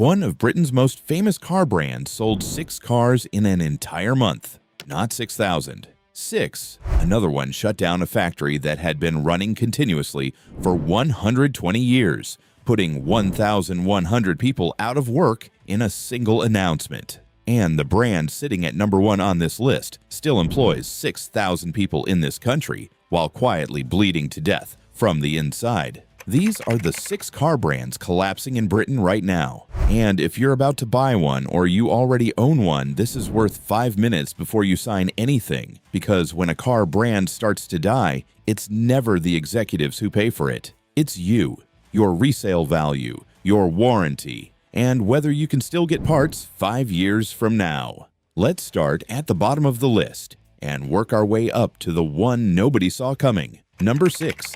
One of Britain's most famous car brands sold 6 cars in an entire month. Not 6,000. 6. Another one shut down a factory that had been running continuously for 120 years, putting 1,100 people out of work in a single announcement. And the brand sitting at number 1 on this list still employs 6,000 people in this country while quietly bleeding to death from the inside. These are the 6 car brands collapsing in Britain right now. And if you're about to buy one or you already own one, this is worth 5 minutes before you sign anything, because when a car brand starts to die, it's never the executives who pay for it. It's you, your resale value, your warranty, and whether you can still get parts 5 years from now. Let's start at the bottom of the list and work our way up to the one nobody saw coming. Number 6.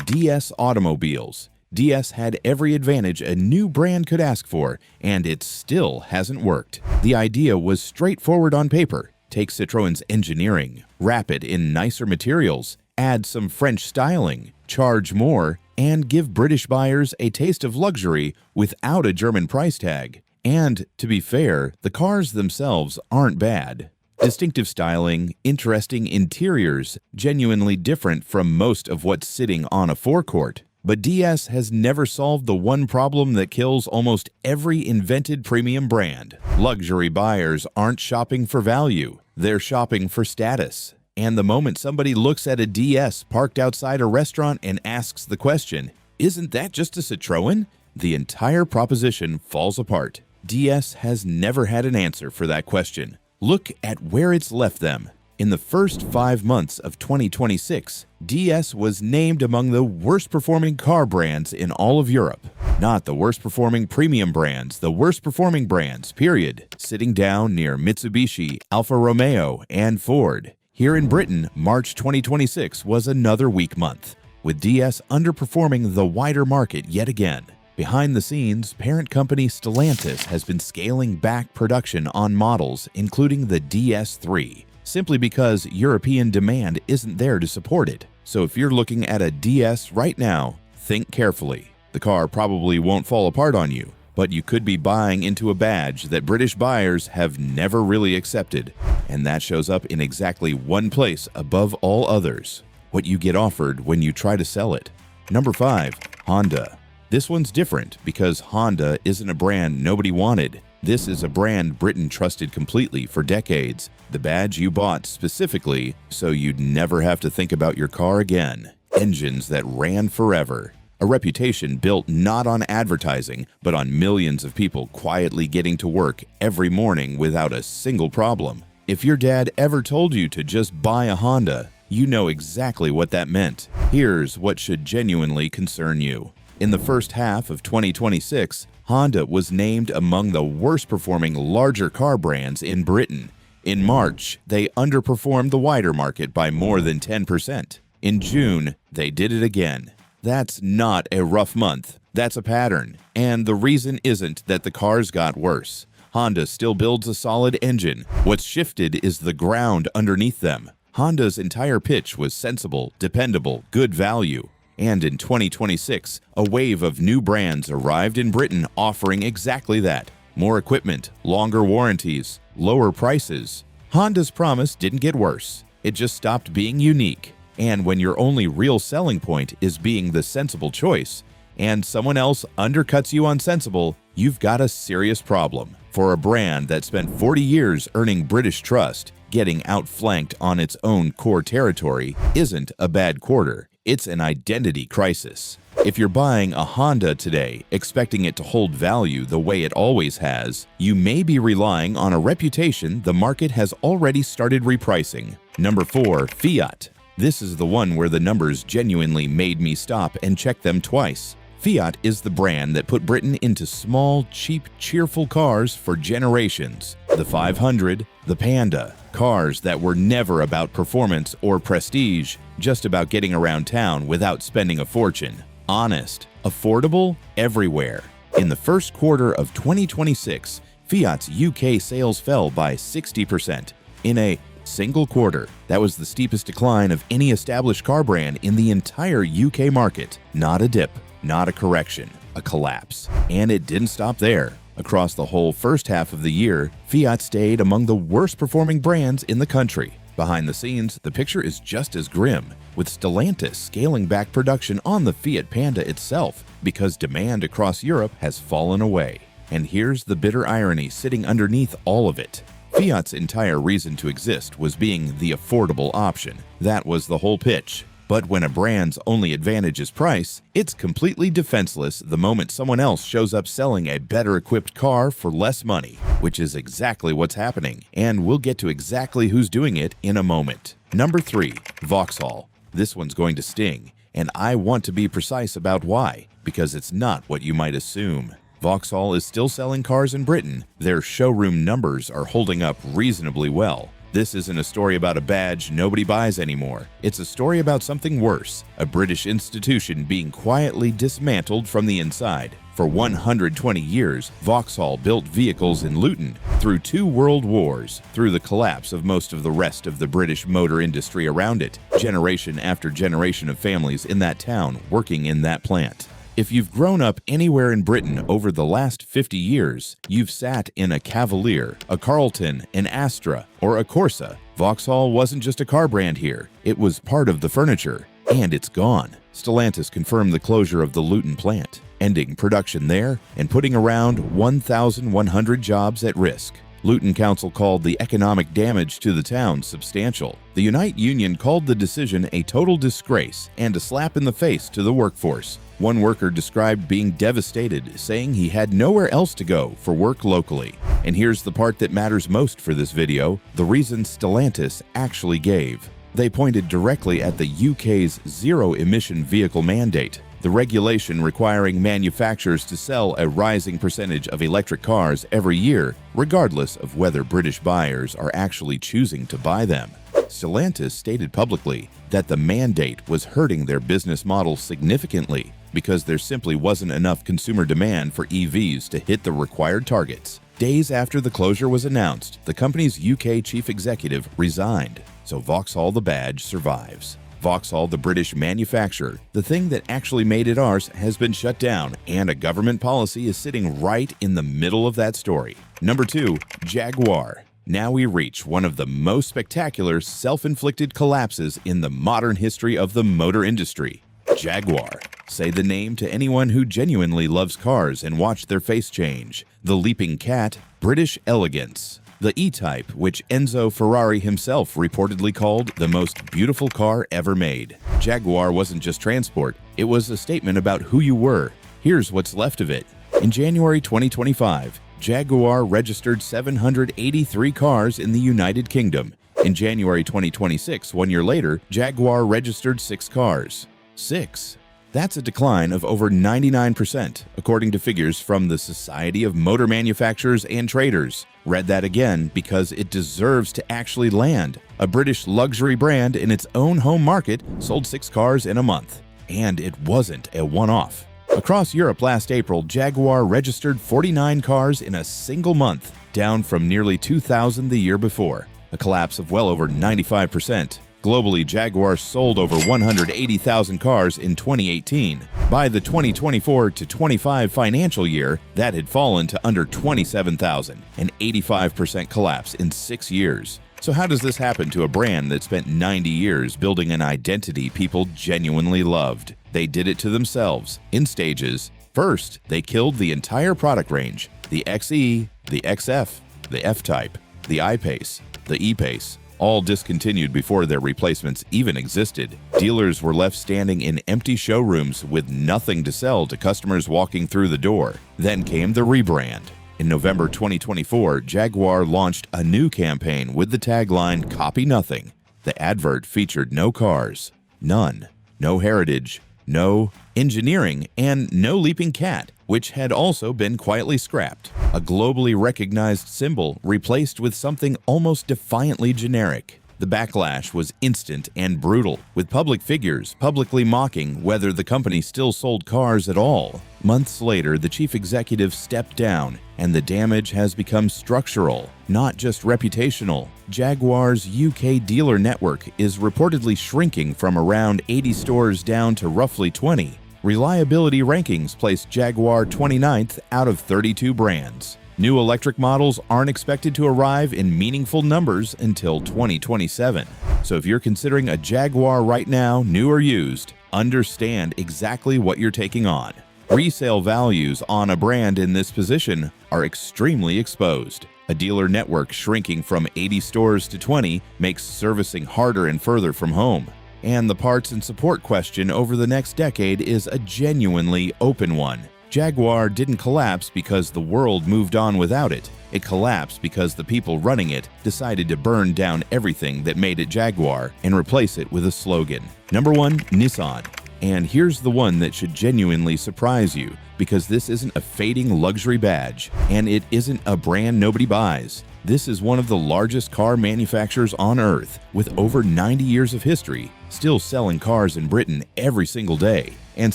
DS Automobiles. DS had every advantage a new brand could ask for, and it still hasn't worked. The idea was straightforward on paper. Take Citroën's engineering, wrap it in nicer materials, add some French styling, charge more, and give British buyers a taste of luxury without a German price tag. And, to be fair, the cars themselves aren't bad. Distinctive styling, interesting interiors, genuinely different from most of what's sitting on a forecourt. But DS has never solved the one problem that kills almost every invented premium brand. Luxury buyers aren't shopping for value, they're shopping for status. And the moment somebody looks at a DS parked outside a restaurant and asks the question, "Isn't that just a Citroën?" the entire proposition falls apart. DS has never had an answer for that question. Look at where it's left them. In the first 5 months of 2026, DS was named among the worst-performing car brands in all of Europe. Not the worst-performing premium brands, the worst-performing brands, period. Sitting down near Mitsubishi, Alfa Romeo, and Ford. Here in Britain, March 2026 was another weak month, with DS underperforming the wider market yet again. Behind the scenes, parent company Stellantis has been scaling back production on models, including the DS3, simply because European demand isn't there to support it. So if you're looking at a DS right now, think carefully. The car probably won't fall apart on you, but you could be buying into a badge that British buyers have never really accepted, and that shows up in exactly one place above all others: what you get offered when you try to sell it. Number 5. Honda. This one's different because Honda isn't a brand nobody wanted. This is a brand Britain trusted completely for decades. The badge you bought specifically so you'd never have to think about your car again. Engines that ran forever. A reputation built not on advertising, but on millions of people quietly getting to work every morning without a single problem. If your dad ever told you to just buy a Honda, you know exactly what that meant. Here's what should genuinely concern you. In the first half of 2026, Honda was named among the worst-performing larger car brands in Britain. In March, they underperformed the wider market by more than 10%. In June, they did it again. That's not a rough month. That's a pattern. And the reason isn't that the cars got worse. Honda still builds a solid engine. What's shifted is the ground underneath them. Honda's entire pitch was sensible, dependable, good value. And in 2026, a wave of new brands arrived in Britain offering exactly that. More equipment, longer warranties, lower prices. Honda's promise didn't get worse. It just stopped being unique. And when your only real selling point is being the sensible choice, and someone else undercuts you on sensible, you've got a serious problem. For a brand that spent 40 years earning British trust, getting outflanked on its own core territory isn't a bad quarter. It's an identity crisis. If you're buying a Honda today, expecting it to hold value the way it always has, you may be relying on a reputation the market has already started repricing. Number 4. Fiat. This is the one where the numbers genuinely made me stop and check them twice. Fiat is the brand that put Britain into small, cheap, cheerful cars for generations. The 500, the Panda, cars that were never about performance or prestige, just about getting around town without spending a fortune. Honest, affordable, everywhere. In the first quarter of 2026, Fiat's UK sales fell by 60%. In a single quarter, that was the steepest decline of any established car brand in the entire UK market. Not a dip. Not a correction, a collapse. And it didn't stop there. Across the whole first half of the year, Fiat stayed among the worst performing brands in the country. Behind the scenes, the picture is just as grim, with Stellantis scaling back production on the Fiat Panda itself because demand across Europe has fallen away. And here's the bitter irony sitting underneath all of it. Fiat's entire reason to exist was being the affordable option. That was the whole pitch. But when a brand's only advantage is price, it's completely defenseless the moment someone else shows up selling a better-equipped car for less money, which is exactly what's happening, and we'll get to exactly who's doing it in a moment. Number 3. Vauxhall. This one's going to sting, and I want to be precise about why, because it's not what you might assume. Vauxhall is still selling cars in Britain. Their showroom numbers are holding up reasonably well. This isn't a story about a badge nobody buys anymore. It's a story about something worse, a British institution being quietly dismantled from the inside. For 120 years, Vauxhall built vehicles in Luton through 2 world wars, through the collapse of most of the rest of the British motor industry around it, generation after generation of families in that town working in that plant. If you've grown up anywhere in Britain over the last 50 years, you've sat in a Cavalier, a Carlton, an Astra, or a Corsa. Vauxhall wasn't just a car brand here, it was part of the furniture, and it's gone. Stellantis confirmed the closure of the Luton plant, ending production there and putting around 1,100 jobs at risk. Luton Council called the economic damage to the town substantial. The Unite Union called the decision a total disgrace and a slap in the face to the workforce. One worker described being devastated, saying he had nowhere else to go for work locally. And here's the part that matters most for this video, the reason Stellantis actually gave. They pointed directly at the UK's zero-emission vehicle mandate, the regulation requiring manufacturers to sell a rising percentage of electric cars every year, regardless of whether British buyers are actually choosing to buy them. Stellantis stated publicly that the mandate was hurting their business model significantly because there simply wasn't enough consumer demand for EVs to hit the required targets. Days after the closure was announced, the company's UK chief executive resigned, so Vauxhall the badge survives. Vauxhall, the British manufacturer, the thing that actually made it ours, has been shut down, and a government policy is sitting right in the middle of that story. Number 2, Jaguar. Now we reach one of the most spectacular self-inflicted collapses in the modern history of the motor industry. Jaguar. Say the name to anyone who genuinely loves cars and watched their face change. The leaping cat, British elegance. The E-Type, which Enzo Ferrari himself reportedly called the most beautiful car ever made. Jaguar wasn't just transport, it was a statement about who you were. Here's what's left of it. In January 2025, Jaguar registered 783 cars in the United Kingdom. In January 2026, 1 year later, Jaguar registered 6 cars. 6. That's a decline of over 99%, according to figures from the Society of Motor Manufacturers and Traders. Read that again because it deserves to actually land. A British luxury brand in its own home market sold 6 cars in a month. And it wasn't a one-off. Across Europe last April, Jaguar registered 49 cars in a single month, down from nearly 2,000 the year before, a collapse of well over 95%. Globally, Jaguar sold over 180,000 cars in 2018. By the 2024-25 financial year, that had fallen to under 27,000, an 85% collapse in 6 years. So how does this happen to a brand that spent 90 years building an identity people genuinely loved? They did it to themselves, in stages. First, they killed the entire product range, the XE, the XF, the F-Type, the I-Pace, the E-Pace, all discontinued before their replacements even existed. Dealers were left standing in empty showrooms with nothing to sell to customers walking through the door. Then came the rebrand. In November 2024, Jaguar launched a new campaign with the tagline, "Copy Nothing." The advert featured no cars, none, no heritage, no engineering, and no leaping cat, which had also been quietly scrapped. A globally recognized symbol replaced with something almost defiantly generic. The backlash was instant and brutal, with public figures publicly mocking whether the company still sold cars at all. Months later, the chief executive stepped down, and the damage has become structural, not just reputational. Jaguar's UK dealer network is reportedly shrinking from around 80 stores down to roughly 20. Reliability rankings place Jaguar 29th out of 32 brands. New electric models aren't expected to arrive in meaningful numbers until 2027. So if you're considering a Jaguar right now, new or used, understand exactly what you're taking on. Resale values on a brand in this position are extremely exposed. A dealer network shrinking from 80 stores to 20 makes servicing harder and further from home. And the parts and support question over the next decade is a genuinely open one. Jaguar didn't collapse because the world moved on without it. It collapsed because the people running it decided to burn down everything that made it Jaguar and replace it with a slogan. Number 1, Nissan. And here's the one that should genuinely surprise you, because this isn't a fading luxury badge, and it isn't a brand nobody buys. This is one of the largest car manufacturers on Earth, with over 90 years of history, still selling cars in Britain every single day, and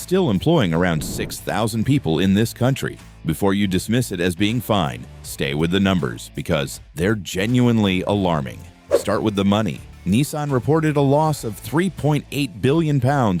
still employing around 6,000 people in this country. Before you dismiss it as being fine, stay with the numbers, because they're genuinely alarming. Start with the money. Nissan reported a loss of £3.8 billion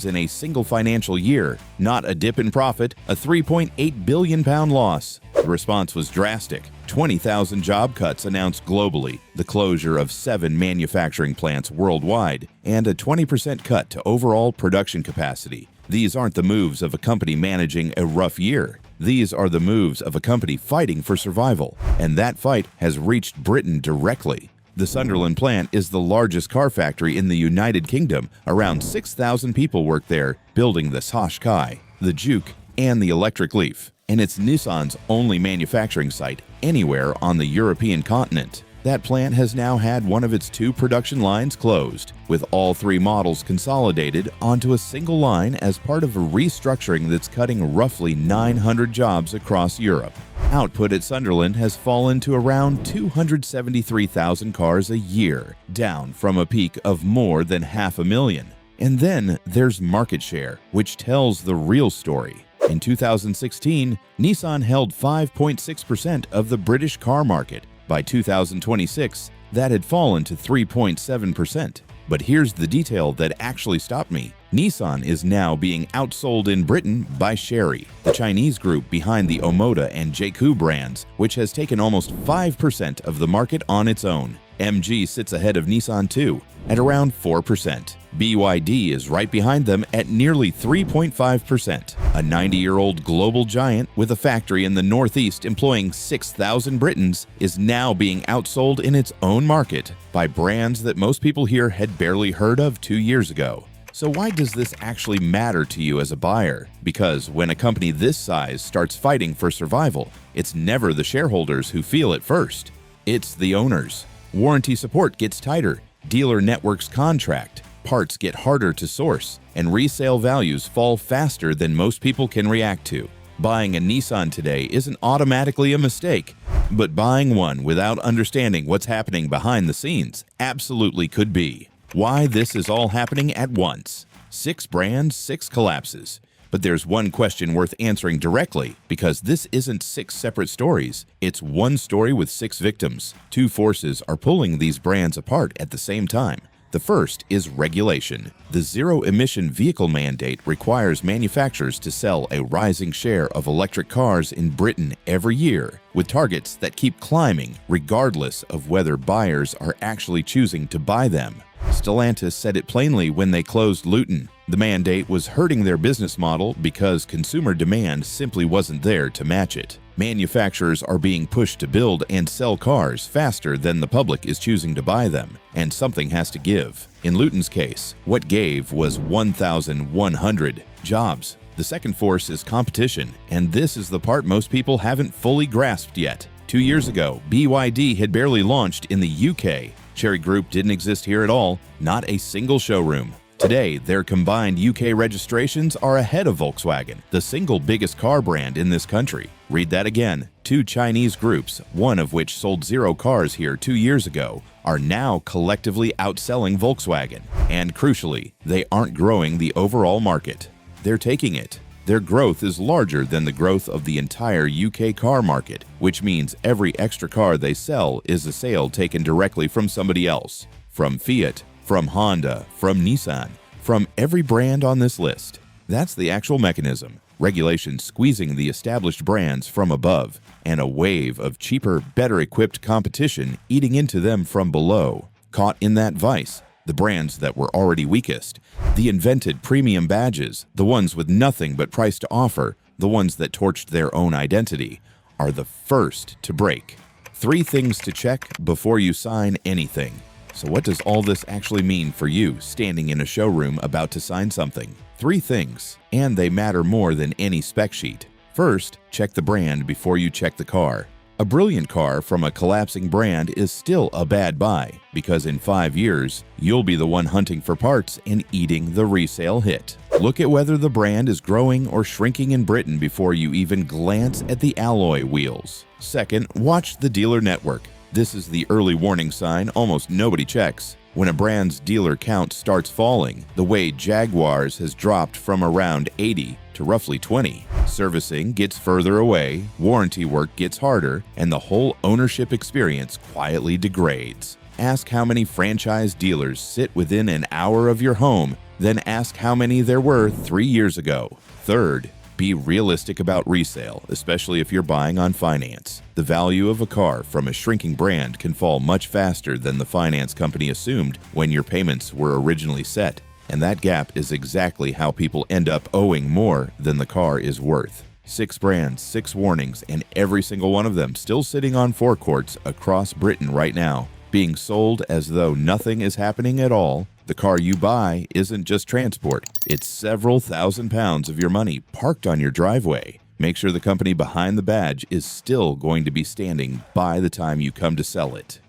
in a single financial year. Not a dip in profit, a £3.8 billion loss. The response was drastic. 20,000 job cuts announced globally, the closure of 7 manufacturing plants worldwide, and a 20% cut to overall production capacity. These aren't the moves of a company managing a rough year. These are the moves of a company fighting for survival, and that fight has reached Britain directly. The Sunderland plant is the largest car factory in the United Kingdom. Around 6,000 people work there, building the Qashqai, the Juke, and the electric Leaf. And it's Nissan's only manufacturing site anywhere on the European continent. That plant has now had one of its 2 production lines closed, with all 3 models consolidated onto a single line as part of a restructuring that's cutting roughly 900 jobs across Europe. Output at Sunderland has fallen to around 273,000 cars a year, down from a peak of more than 500,000. And then there's market share, which tells the real story. In 2016, Nissan held 5.6% of the British car market. By 2026, that had fallen to 3.7%. But here's the detail that actually stopped me. Nissan is now being outsold in Britain by Chery, the Chinese group behind the Omoda and JQ brands, which has taken almost 5% of the market on its own. MG sits ahead of Nissan too, at around 4%. BYD is right behind them at nearly 3.5%. A 90-year-old global giant with a factory in the Northeast employing 6,000 Britons is now being outsold in its own market by brands that most people here had barely heard of 2 years ago. So why does this actually matter to you as a buyer? Because when a company this size starts fighting for survival, it's never the shareholders who feel it first. It's the owners. Warranty support gets tighter, dealer networks contract, parts get harder to source, and resale values fall faster than most people can react to. Buying a Nissan today isn't automatically a mistake, but buying one without understanding what's happening behind the scenes absolutely could be. Why this is all happening at once. 6 brands, 6 collapses. But there's one question worth answering directly, because this isn't 6 separate stories. It's one story with 6 victims. 2 forces are pulling these brands apart at the same time. The first is regulation. The zero-emission vehicle mandate requires manufacturers to sell a rising share of electric cars in Britain every year, with targets that keep climbing regardless of whether buyers are actually choosing to buy them. Stellantis said it plainly when they closed Luton. The mandate was hurting their business model because consumer demand simply wasn't there to match it. Manufacturers are being pushed to build and sell cars faster than the public is choosing to buy them, and something has to give. In Luton's case, what gave was 1,100 jobs. The second force is competition, and this is the part most people haven't fully grasped yet. 2 years ago, BYD had barely launched in the UK. Chery Group didn't exist here at all, not a single showroom. Today, their combined UK registrations are ahead of Volkswagen, the single biggest car brand in this country. Read that again. 2 Chinese groups, one of which sold 0 cars here 2 years ago, are now collectively outselling Volkswagen. And crucially, they aren't growing the overall market. They're taking it. Their growth is larger than the growth of the entire UK car market, which means every extra car they sell is a sale taken directly from somebody else. From Fiat, from Honda, from Nissan, from every brand on this list. That's the actual mechanism. Regulation squeezing the established brands from above, and a wave of cheaper, better-equipped competition eating into them from below. Caught in that vice, the brands that were already weakest, the invented premium badges, the ones with nothing but price to offer, the ones that torched their own identity, are the first to break. 3 things to check before you sign anything. So what does all this actually mean for you standing in a showroom about to sign something? 3 things, and they matter more than any spec sheet. First, check the brand before you check the car. A brilliant car from a collapsing brand is still a bad buy, because in 5 years, you'll be the one hunting for parts and eating the resale hit. Look at whether the brand is growing or shrinking in Britain before you even glance at the alloy wheels. Second, watch the dealer network. This is the early warning sign almost nobody checks. When a brand's dealer count starts falling, the way Jaguars has dropped from around 80 to roughly 20. Servicing gets further away, warranty work gets harder, and the whole ownership experience quietly degrades. Ask how many franchise dealers sit within an hour of your home, then ask how many there were 3 years ago. Third, be realistic about resale, especially if you're buying on finance. The value of a car from a shrinking brand can fall much faster than the finance company assumed when your payments were originally set. And that gap is exactly how people end up owing more than the car is worth. 6 brands, 6 warnings, and every single one of them still sitting on forecourts across Britain right now, being sold as though nothing is happening at all. The car you buy isn't just transport, it's several £1,000s of your money parked on your driveway. Make sure the company behind the badge is still going to be standing by the time you come to sell it.